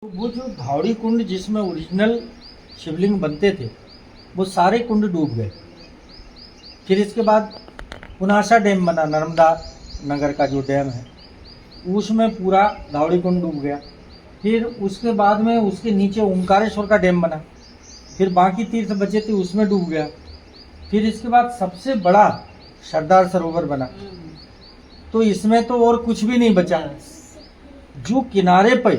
वो जो धावड़ी कुंड जिसमें ओरिजिनल शिवलिंग बनते थे वो सारे कुंड डूब गए। फिर इसके बाद पुनासा डैम बना, नर्मदा नगर का जो डैम है उसमें पूरा धावड़ी कुंड डूब गया। फिर उसके बाद में उसके नीचे ओंकारेश्वर का डैम बना, फिर बाकी तीर्थ बचे थे उसमें डूब गया। फिर इसके बाद सबसे बड़ा सरदार सरोवर बना, तो इसमें तो और कुछ भी नहीं बचा। जो किनारे पे,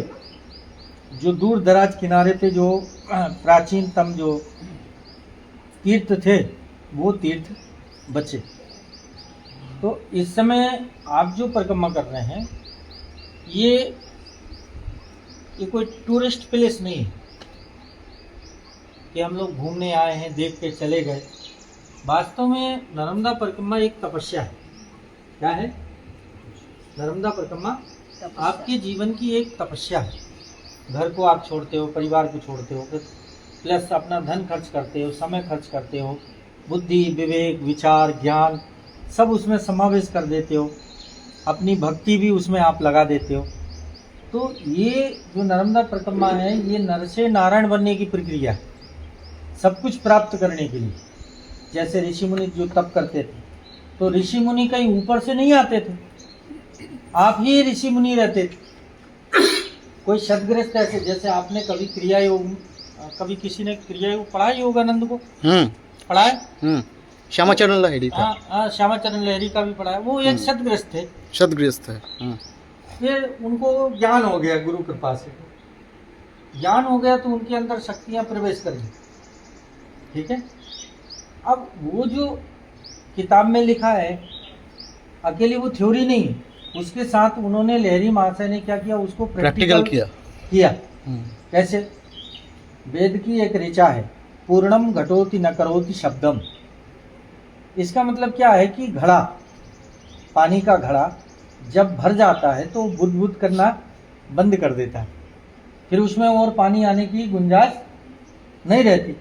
जो दूर दराज किनारे पे जो प्राचीनतम जो तीर्थ थे वो तीर्थ बचे। तो इस समय आप जो परिक्रमा कर रहे हैं ये कोई टूरिस्ट प्लेस नहीं है कि हम लोग घूमने आए हैं देख के चले गए। वास्तव में नर्मदा परिक्रमा एक तपस्या है। क्या है नर्मदा परिक्रमा? आपके जीवन की एक तपस्या है। घर को आप छोड़ते हो, परिवार को छोड़ते हो, प्लस अपना धन खर्च करते हो, समय खर्च करते हो, बुद्धि, विवेक, विचार, ज्ञान सब उसमें समावेश कर देते हो, अपनी भक्ति भी उसमें आप लगा देते हो। तो ये जो नर्मदा परिक्रमा है ये नर से नारायण बनने की प्रक्रिया है, सब कुछ प्राप्त करने के लिए। जैसे ऋषि मुनि जो तप करते थे तो ऋषि मुनि कहीं ऊपर से नहीं आते थे, आप ही ऋषि मुनि रहते थे। कोई सदग्रस्त ऐसे, जैसे आपने कभी क्रिया योग, कभी किसी ने क्रिया योग पढ़ा है योगानंद को? पढ़ा है? श्यामाचरण लहरी था। हाँ, श्यामाचरण लहरी का भी पढ़ा है। वो एक सदग्रस्त थे, सदग्रस्त है। फिर उनको ज्ञान हो गया गुरु कृपा से। ज्ञान हो गया तो उनके अंदर शक्तियां प्रवेश कर गई। ठीक है। अब वो जो किताब में लिखा है अकेली वो थ्योरी नहीं है, उसके साथ उन्होंने लहरी महाशय ने क्या किया, उसको प्रैक्टिकल किया। कैसे? वेद की एक ऋचा है, पूर्णम घटोति न करोति शब्दम। इसका मतलब क्या है कि घड़ा, पानी का घड़ा जब भर जाता है तो बुदबुद करना बंद कर देता है, फिर उसमें और पानी आने की गुंजाइश नहीं रहती।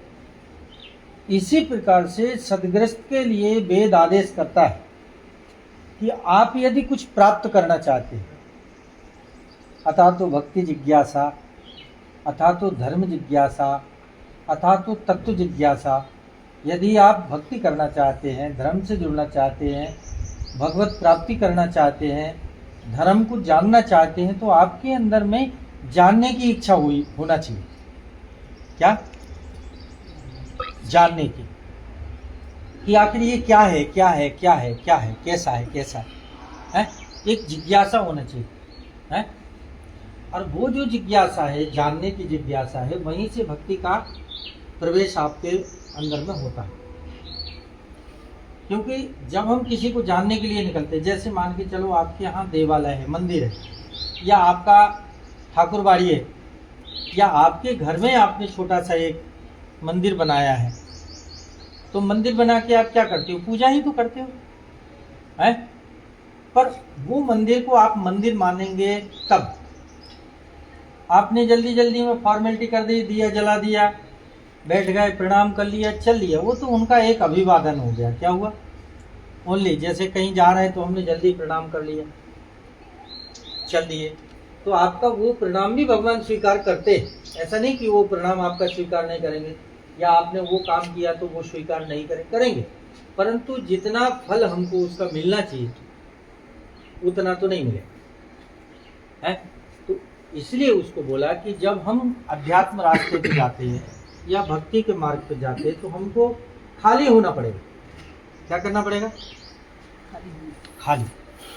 इसी प्रकार से सदग्रस्त के लिए वेद आदेश करता है कि आप यदि कुछ प्राप्त करना चाहते हैं, अथा तो भक्ति जिज्ञासा, अथा तो धर्म जिज्ञासा, अथा तो तत्व जिज्ञासा। यदि आप भक्ति करना चाहते हैं, धर्म से जुड़ना चाहते हैं, भगवत प्राप्ति करना चाहते हैं, धर्म को जानना चाहते हैं, तो आपके अंदर में जानने की इच्छा होना चाहिए। क्या? जानने की, कि आखिर ये क्या है, क्या है, क्या है, क्या है, कैसा है, कैसा है? एक जिज्ञासा होना चाहिए है। और वो जो जिज्ञासा है, जानने की जिज्ञासा है, वहीं से भक्ति का प्रवेश आपके अंदर में होता है। क्योंकि जब हम किसी को जानने के लिए निकलते हैं, जैसे मान के चलो आपके यहाँ देवालय है, मंदिर है, या आपका ठाकुरबाड़ी है, या आपके घर में आपने छोटा सा एक मंदिर बनाया है, तो मंदिर बना के आप क्या करते हो? पूजा ही तो करते हो है। पर वो मंदिर को आप मंदिर मानेंगे तब आपने जल्दी जल्दी में फॉर्मेलिटी कर दी, दिया जला दिया, बैठ गए, प्रणाम कर लिया, चल लिया, वो तो उनका एक अभिवादन हो गया। क्या हुआ? ओनली जैसे कहीं जा रहे हैं तो हमने जल्दी प्रणाम कर लिया, चल दिए, तो आपका वो प्रणाम भी भगवान स्वीकार करते हैं। ऐसा नहीं कि वो प्रणाम आपका स्वीकार नहीं करेंगे, या आपने वो काम किया तो वो स्वीकार नहीं करेंगे, परंतु जितना फल हमको उसका मिलना चाहिए उतना तो नहीं मिलेगा है। तो इसलिए उसको बोला कि जब हम अध्यात्म रास्ते पे जाते हैं या भक्ति के मार्ग पे जाते हैं तो हमको खाली होना पड़ेगा। क्या करना पड़ेगा? खाली।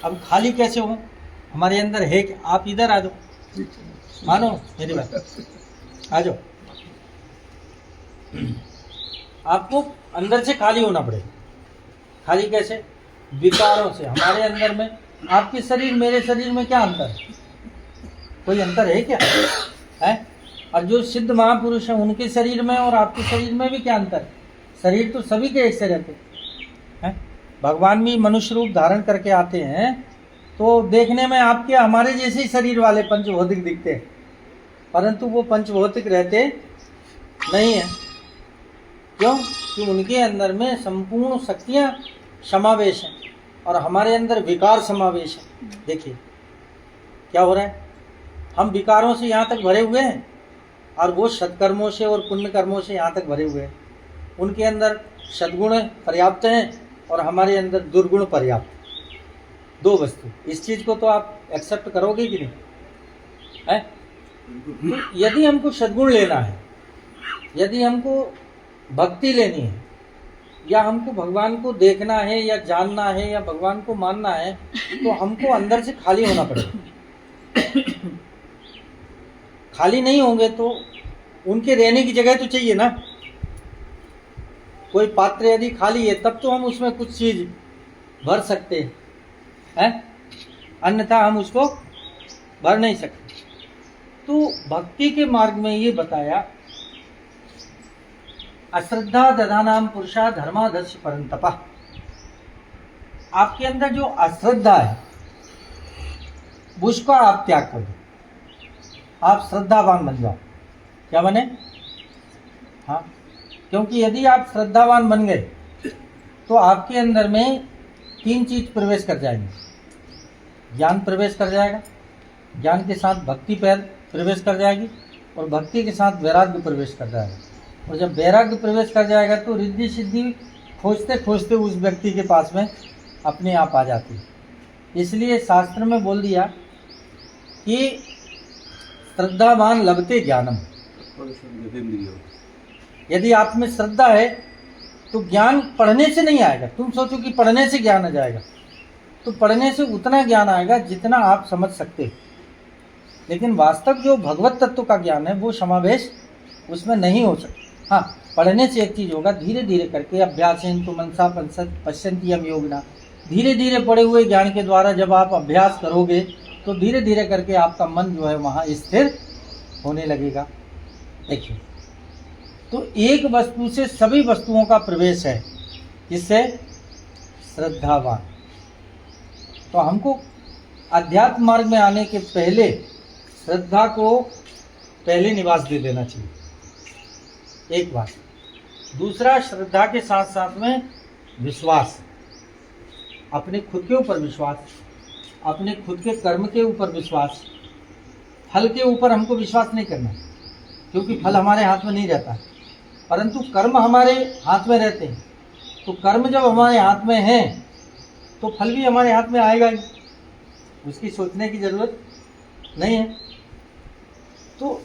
अब खाली कैसे हो? हमारे अंदर है कि आप इधर आ जाओ, मानो मेरी बात, आ जाओ। आपको अंदर से खाली होना पड़ेगा। खाली कैसे? विकारों से। हमारे अंदर में, आपके शरीर मेरे शरीर में क्या अंतर है? कोई अंतर है क्या है? और जो सिद्ध महापुरुष हैं उनके शरीर में और आपके शरीर में भी क्या अंतर है? शरीर तो सभी के एक से रहते हैं। भगवान भी मनुष्य रूप धारण करके आते हैं तो देखने में आपके हमारे जैसे ही शरीर वाले पंचभौतिक दिखते हैं, परंतु वो पंचभौतिक रहते नहीं है। क्यों? कि उनके अंदर में संपूर्ण शक्तियां समावेश हैं और हमारे अंदर विकार समावेश है। देखिए क्या हो रहा है, हम विकारों से यहाँ तक भरे हुए हैं और वो सत्कर्मों से और पुण्य कर्मों से यहाँ तक भरे हुए हैं। उनके अंदर सद्गुण पर्याप्त हैं और हमारे अंदर दुर्गुण पर्याप्त। दो वस्तु, इस चीज़ को तो आप एक्सेप्ट करोगे कि नहीं है? तो यदि हमको सद्गुण लेना है, यदि हमको भक्ति लेनी है, या हमको भगवान को देखना है या जानना है या भगवान को मानना है, तो हमको अंदर से खाली होना पड़ेगा। खाली नहीं होंगे तो उनके रहने की जगह तो चाहिए ना। कोई पात्र यदि खाली है तब तो हम उसमें कुछ चीज भर सकते हैं, अन्यथा हम उसको भर नहीं सकते। तो भक्ति के मार्ग में ये बताया, अश्रद्धा दधानाम पुरुषा धर्माधर्ष परंतपा। आपके अंदर जो अश्रद्धा है उसका आप त्याग कर दो, आप श्रद्धावान बन जाओ। क्या बने? हाँ, क्योंकि यदि आप श्रद्धावान बन गए तो आपके अंदर में तीन चीज प्रवेश कर जाएंगे। ज्ञान प्रवेश कर जाएगा, ज्ञान के साथ भक्ति प्रवेश कर जाएगी और भक्ति के साथ वैराग्य प्रवेश कर जाएगा। और जब वैराग्य प्रवेश कर जाएगा तो रिद्धि सिद्धि खोजते खोजते उस व्यक्ति के पास में अपने आप आ जाती है। इसलिए शास्त्र में बोल दिया कि श्रद्धावान लभते ज्ञानम। यदि आप में श्रद्धा है तो ज्ञान पढ़ने से नहीं आएगा। तुम सोचो कि पढ़ने से ज्ञान आ जाएगा, तो पढ़ने से उतना ज्ञान आएगा जितना आप समझ सकते हो, लेकिन वास्तव जो भगवत तत्व का ज्ञान है वो समावेश उसमें नहीं हो सकता। हाँ, पढ़ने से एक चीज होगा, धीरे धीरे करके अभ्यासेन तो मनसा पश्यन्ति यम योगिना। धीरे धीरे पढ़े हुए ज्ञान के द्वारा जब आप अभ्यास करोगे तो धीरे धीरे करके आपका मन जो है वहाँ स्थिर होने लगेगा। देखिए, तो एक वस्तु से सभी वस्तुओं का प्रवेश है, जिससे श्रद्धावान। तो हमको अध्यात्म मार्ग में आने के पहले श्रद्धा को पहले निवास दे देना चाहिए, एक बात। दूसरा, श्रद्धा के साथ साथ में विश्वास, अपने खुद के ऊपर विश्वास, अपने खुद के कर्म के ऊपर विश्वास। फल के ऊपर हमको विश्वास नहीं करना, क्योंकि फल हमारे हाथ में नहीं रहता, परंतु कर्म हमारे हाथ में रहते हैं। तो कर्म जब हमारे हाथ में है तो फल भी हमारे हाथ में आएगा ही, उसकी सोचने की जरूरत नहीं है। तो